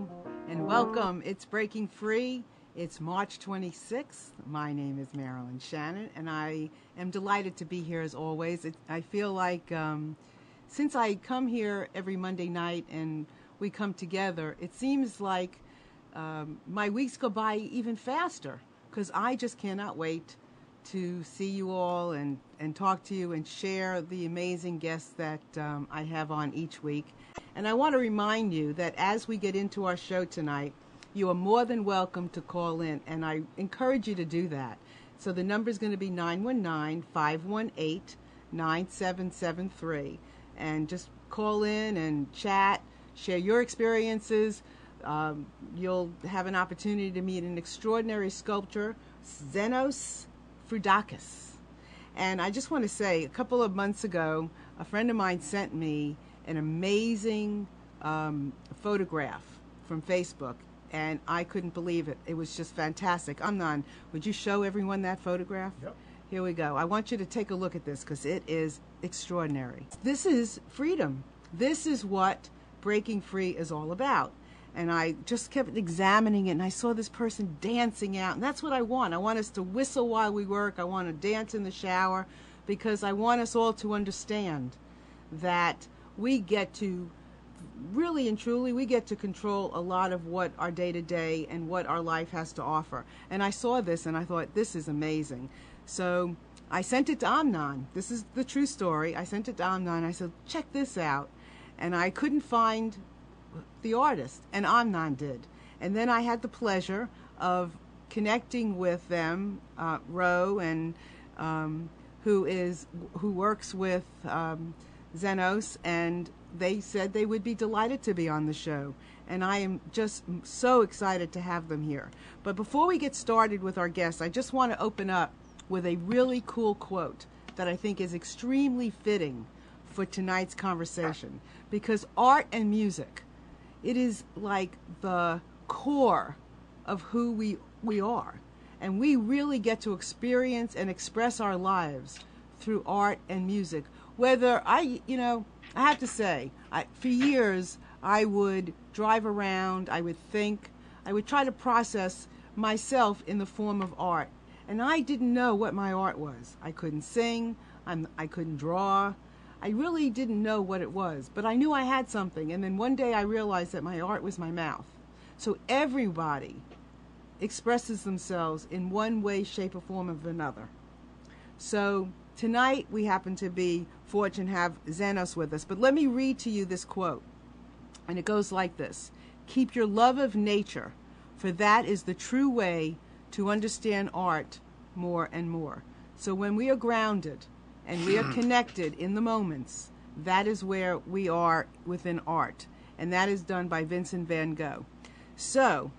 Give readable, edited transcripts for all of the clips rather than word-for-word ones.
Hello and welcome. It's Breaking Free. It's March 26th. My name is Marilyn Shannon, and I am delighted to be here as always. I feel like since I come here every Monday night and we come together, it seems like my weeks go by even faster because I just cannot wait to see you all and talk to you and share the amazing guests that I have on each week. And I want to remind you that as we get into our show tonight, you are more than welcome to call in, and I encourage you to do that. So the number is going to be 919-518-9773. And just call in and chat, share your experiences. You'll have an opportunity to meet an extraordinary sculptor, Zenos Frudakis. And I just want to say, a couple of months ago, a friend of mine sent me an amazing photograph from Facebook, and I couldn't believe it. It was just fantastic. Amnon, would you show everyone that photograph? Yep. Here we go. I want you to take a look at this because it is extraordinary. This is freedom. This is what breaking free is all about. And I just kept examining it, and I saw this person dancing out. And that's what I want. I want us to whistle while we work. I want to dance in the shower because I want us all to understand that we get to, really and truly, we get to control a lot of what our day-to-day and what our life has to offer. And I saw this, and I thought, this is amazing. So I sent it to Amnon. This is the true story. I sent it to Amnon. I said, check this out. And I couldn't find the artist, and Amnon did. And then I had the pleasure of connecting with them, Ro, and who works with Zenos, and they said they would be delighted to be on the show. And I am just so excited to have them here. But before we get started with our guests, I just want to open up with a really cool quote that I think is extremely fitting for tonight's conversation. Because art and music, it is like the core of who we are. And we really get to experience and express our lives through art and music. Whether I have to say, for years, I would drive around, I would think, I would try to process myself in the form of art. And I didn't know what my art was. I couldn't sing, I couldn't draw. I really didn't know what it was, but I knew I had something. And then one day I realized that my art was my mouth. So everybody expresses themselves in one way, shape, or form of another. So tonight we happen to be fortunate to have Zenos with us. But let me read to you this quote. And it goes like this. Keep your love of nature, for that is the true way to understand art more and more. So when we are grounded and we are connected in the moments, that is where we are within art. And that is done by Vincent van Gogh. So,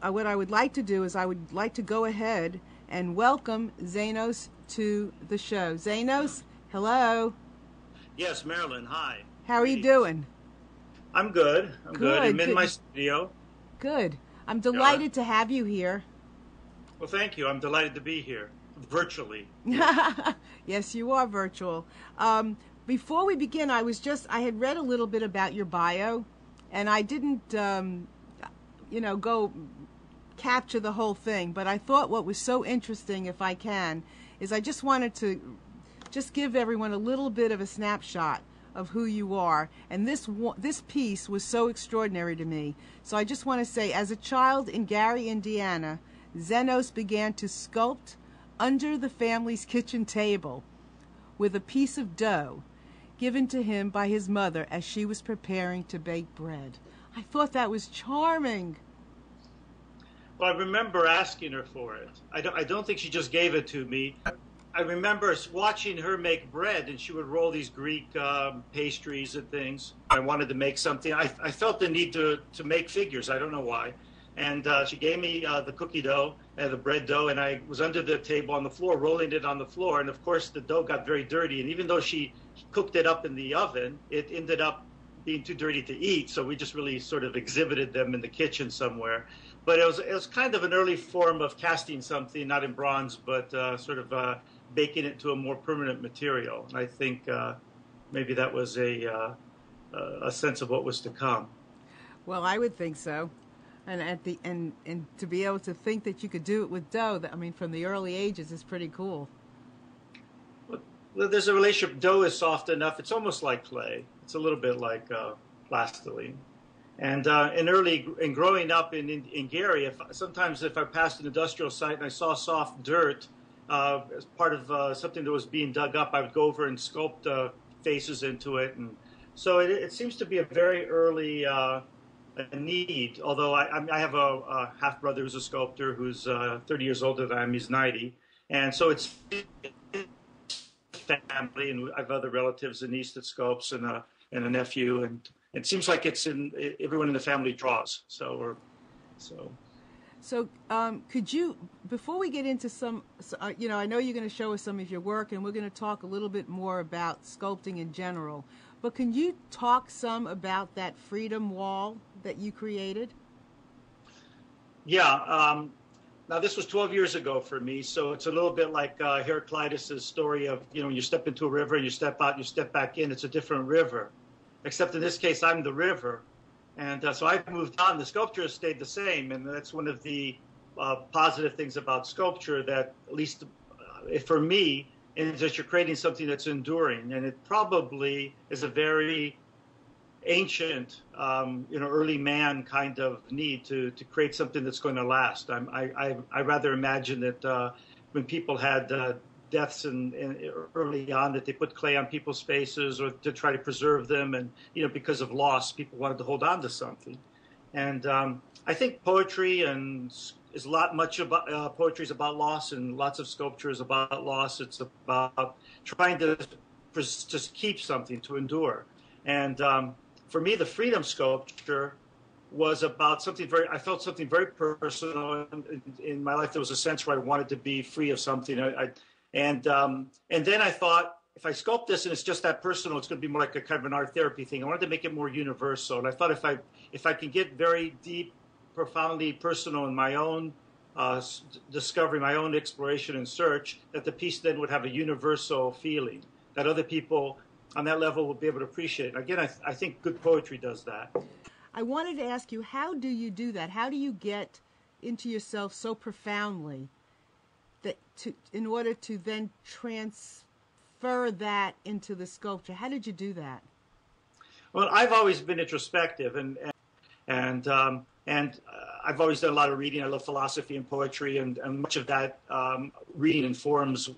what I would like to do is I would like to go ahead and welcome Zenos to the show. Zenos, hello. Yes, Marilyn, hi. How are you doing? I'm good. I'm good. I'm in my studio. Good. I'm delighted to have you here. Well, thank you. I'm delighted to be here, virtually. Yes, you are virtual. Before we begin, I had read a little bit about your bio, and I didn't, go capture the whole thing. But I thought what was so interesting, if I can, is I just wanted to just give everyone a little bit of a snapshot of who you are. And this piece was so extraordinary to me. So I just want to say, as a child in Gary, Indiana, Zenos began to sculpt under the family's kitchen table with a piece of dough given to him by his mother as she was preparing to bake bread. I thought that was charming. Well, I remember asking her for it. I don't think she just gave it to me. I remember watching her make bread, and she would roll these Greek pastries and things. I wanted to make something. I felt the need to make figures. I don't know why. And she gave me the cookie dough and the bread dough, and I was under the table on the floor, rolling it on the floor. And, of course, the dough got very dirty. And even though she cooked it up in the oven, it ended up being too dirty to eat. So we just really sort of exhibited them in the kitchen somewhere. But it was kind of an early form of casting something, not in bronze, but sort of baking it to a more permanent material. And I think maybe that was a sense of what was to come. Well, I would think so. And to be able to think that you could do it with dough, I mean, from the early ages is pretty cool. Well, there's a relationship. Dough is soft enough. It's almost like clay. It's a little bit like plastiline. And in growing up in Gary, sometimes if I passed an industrial site and I saw soft dirt as part of something that was being dug up, I would go over and sculpt faces into it. And so it seems to be a very early need. Although I have a half brother who's a sculptor who's 30 years older than I am. He's 90, and so it's family, and I have other relatives, a niece that sculpts, and a nephew, and it seems like it's in everyone in the family draws. So could you, before we get into some, I know you're going to show us some of your work, and we're going to talk a little bit more about sculpting in general, but can you talk some about that freedom wall that you created? Yeah. Now, this was 12 years ago for me, so it's a little bit like Heraclitus' story of, when you step into a river and you step out and you step back in, it's a different river. Except in this case, I'm the river. And so I've moved on. The sculpture has stayed the same, and that's one of the positive things about sculpture, that at least for me, is that you're creating something that's enduring. And it probably is a very ancient, early man kind of need to create something that's going to last. I rather imagine that when people had deaths and early on, that they put clay on people's faces or to try to preserve them, and because of loss, people wanted to hold on to something. And I think poetry is much about poetry is about loss, and lots of sculpture is about loss. It's about trying to just keep something, to endure. And for me, the freedom sculpture was about I felt something very personal in my life. There was a sense where I wanted to be free of something. And then I thought, if I sculpt this and it's just that personal, it's going to be more like a kind of an art therapy thing. I wanted to make it more universal. And I thought if I can get very deep, profoundly personal in my own discovery, my own exploration and search, that the piece then would have a universal feeling that other people on that level will be able to appreciate it. Again, I think good poetry does that. I wanted to ask you, how do you do that? How do you get into yourself so profoundly in order to then transfer that into the sculpture? How did you do that? Well, I've always been introspective, and I've always done a lot of reading. I love philosophy and poetry, and much of that reading informs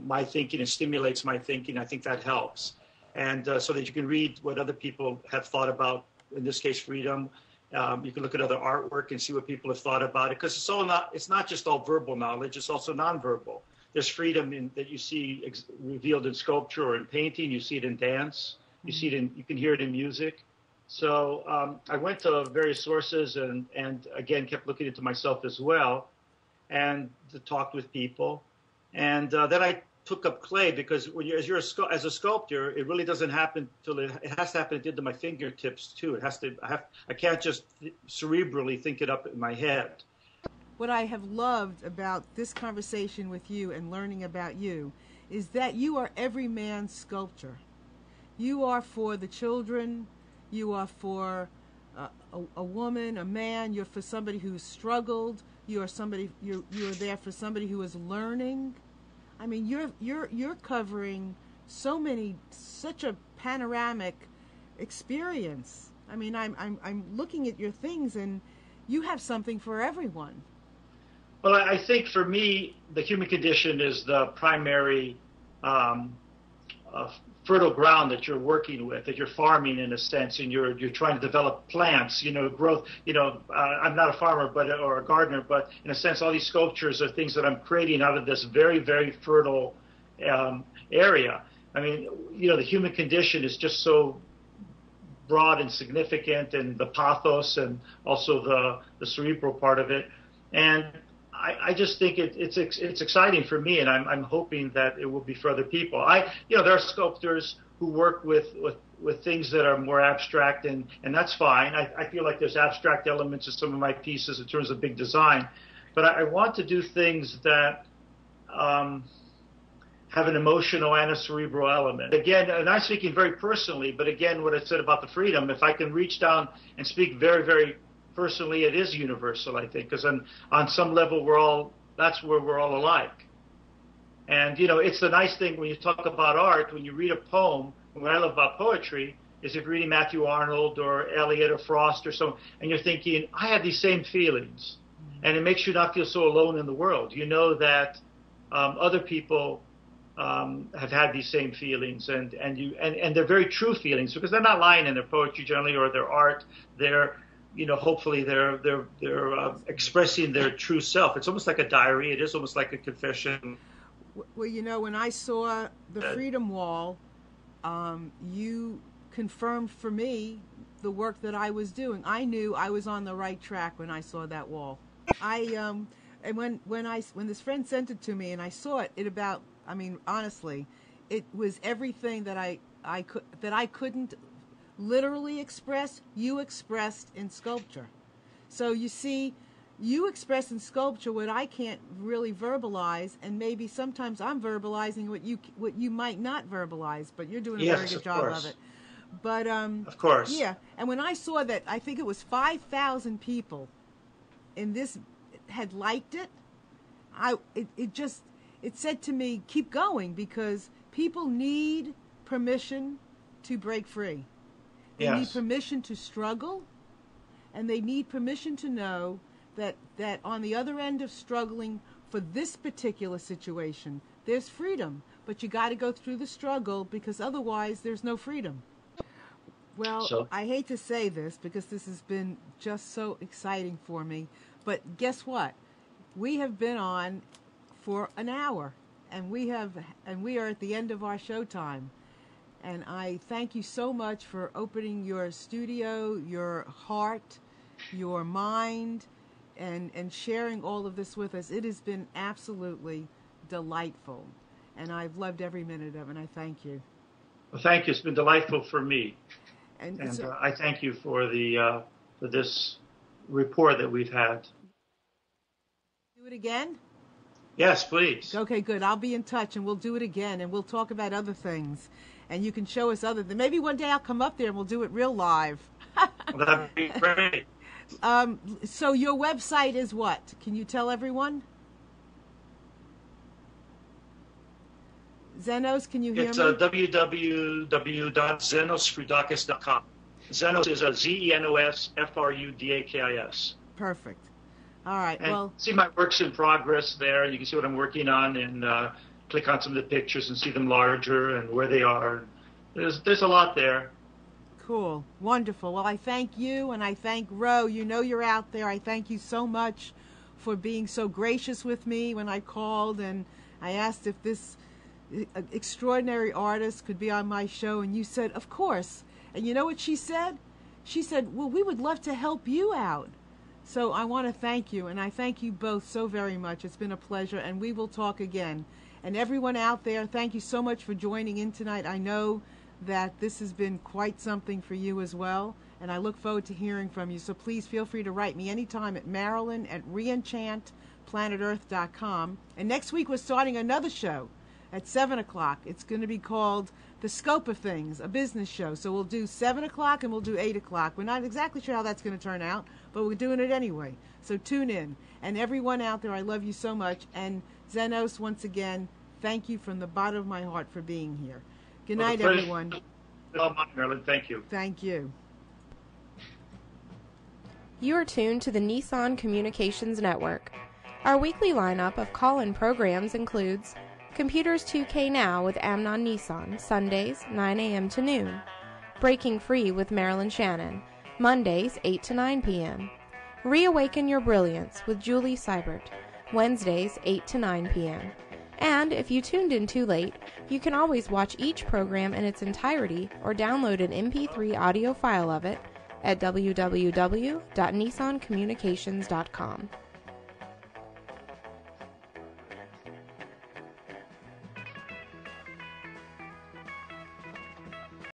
my thinking and stimulates my thinking. I think that helps. And so that you can read what other people have thought about, in this case, freedom. You can look at other artwork and see what people have thought about it, because it's not just all verbal knowledge, it's also nonverbal. There's freedom that you see revealed in sculpture or in painting. You see it in dance. You see it you can hear it in music. So I went to various sources and again kept looking into myself as well, and talked with people. And then I took up clay, because as a sculptor, it really doesn't happen till it has to happen into my fingertips too. I can't just cerebrally think it up in my head. What I have loved about this conversation with you and learning about you is that you are every man's sculptor. You are for the children. You are for a woman, a man. You're for somebody who's struggled. You are there for somebody who is learning. I mean, you're covering such a panoramic experience. I mean, I'm looking at your things, and you have something for everyone. Well, I think for me, the human condition is the primary fertile ground that you're working with, that you're farming in a sense, and you're trying to develop plants, growth. I'm not a farmer or a gardener, but in a sense, all these sculptures are things that I'm creating out of this very, very fertile area. I mean, the human condition is just so broad and significant, and the pathos and also the cerebral part of it. And I just think it's exciting for me, and I'm hoping that it will be for other people. There are sculptors who work with things that are more abstract, and that's fine. I feel like there's abstract elements in some of my pieces in terms of big design, but I want to do things that have an emotional and a cerebral element. Again, and I'm speaking very personally, but again, what I said about the freedom, if I can reach down and speak very, very personally, it is universal, I think, because on some level, that's where we're all alike. And, it's the nice thing when you talk about art, when you read a poem, and what I love about poetry is if you're reading Matthew Arnold or Eliot or Frost or someone, and you're thinking, I have these same feelings. And it makes you not feel so alone in the world. You know that other people have had these same feelings, and they're very true feelings, because they're not lying in their poetry generally or their art. They're, hopefully they're expressing their true self. It's almost like a diary. It is almost like a confession. Well, when I saw the Freedom Wall, you confirmed for me the work that I was doing. I knew I was on the right track when I saw that wall. And when this friend sent it to me and I saw it, honestly, it was everything that I couldn't literally express, you expressed in sculpture. So you see, you express in sculpture what I can't really verbalize, and maybe sometimes I'm verbalizing what you might not verbalize, but you're doing a very good job of it. But of course, yeah. And when I saw that, I think it was 5,000 people in this had liked it. It said to me, keep going, because people need permission to break free. They need permission to struggle, and they need permission to know that on the other end of struggling for this particular situation, there's freedom. But you got to go through the struggle, because otherwise there's no freedom. Well, I hate to say this because this has been just so exciting for me, but guess what? We have been on for an hour, and we are at the end of our show time. And I thank you so much for opening your studio, your heart, your mind, and sharing all of this with us. It has been absolutely delightful, and I've loved every minute of it, and I thank you. Well, thank you. It's been delightful for me. And I thank you for for this rapport that we've had. Do it again? Yes, please. Okay, good. I'll be in touch, and we'll do it again, and we'll talk about other things. And you can show us other things. Maybe one day I'll come up there and we'll do it real live. Well, that'd be great. So your website is what? Can you tell everyone? Zenos, can you hear me? It's www.zenosfrudakis.com. Zenos is a ZENOS Perfect. All right. And see my works in progress there. You can see what I'm working on, and click on some of the pictures and see them larger and where they are. There's a lot there. Cool. Wonderful. Well, I thank you, and I thank Ro. You know you're out there. I thank you so much for being so gracious with me when I called, and I asked if this extraordinary artist could be on my show, and you said, of course. And you know what she said? She said, well, we would love to help you out. So I want to thank you, and I thank you both so very much. It's been a pleasure, and we will talk again. And everyone out there, thank you so much for joining in tonight. I know that this has been quite something for you as well, and I look forward to hearing from you. So please feel free to write me anytime at Marilyn@reenchantplanetearth.com. And next week we're starting another show at 7 o'clock. It's going to be called The Scope of Things, a business show. So we'll do 7 o'clock and we'll do 8 o'clock. We're not exactly sure how that's going to turn out, but we're doing it anyway. So tune in. And everyone out there, I love you so much. And Zenos, once again, thank you from the bottom of my heart for being here. Good night, everyone. Marilyn, thank you. Thank you. You are tuned to the Nissan Communications Network. Our weekly lineup of call-in programs includes Computers 2K Now with Amnon Nissan, Sundays, 9 a.m. to noon. Breaking Free with Marilyn Shannon, Mondays, 8 to 9 p.m. Reawaken Your Brilliance with Julie Seibert, Wednesdays, 8 to 9 p.m. And if you tuned in too late, you can always watch each program in its entirety or download an MP3 audio file of it at www.nissancommunications.com.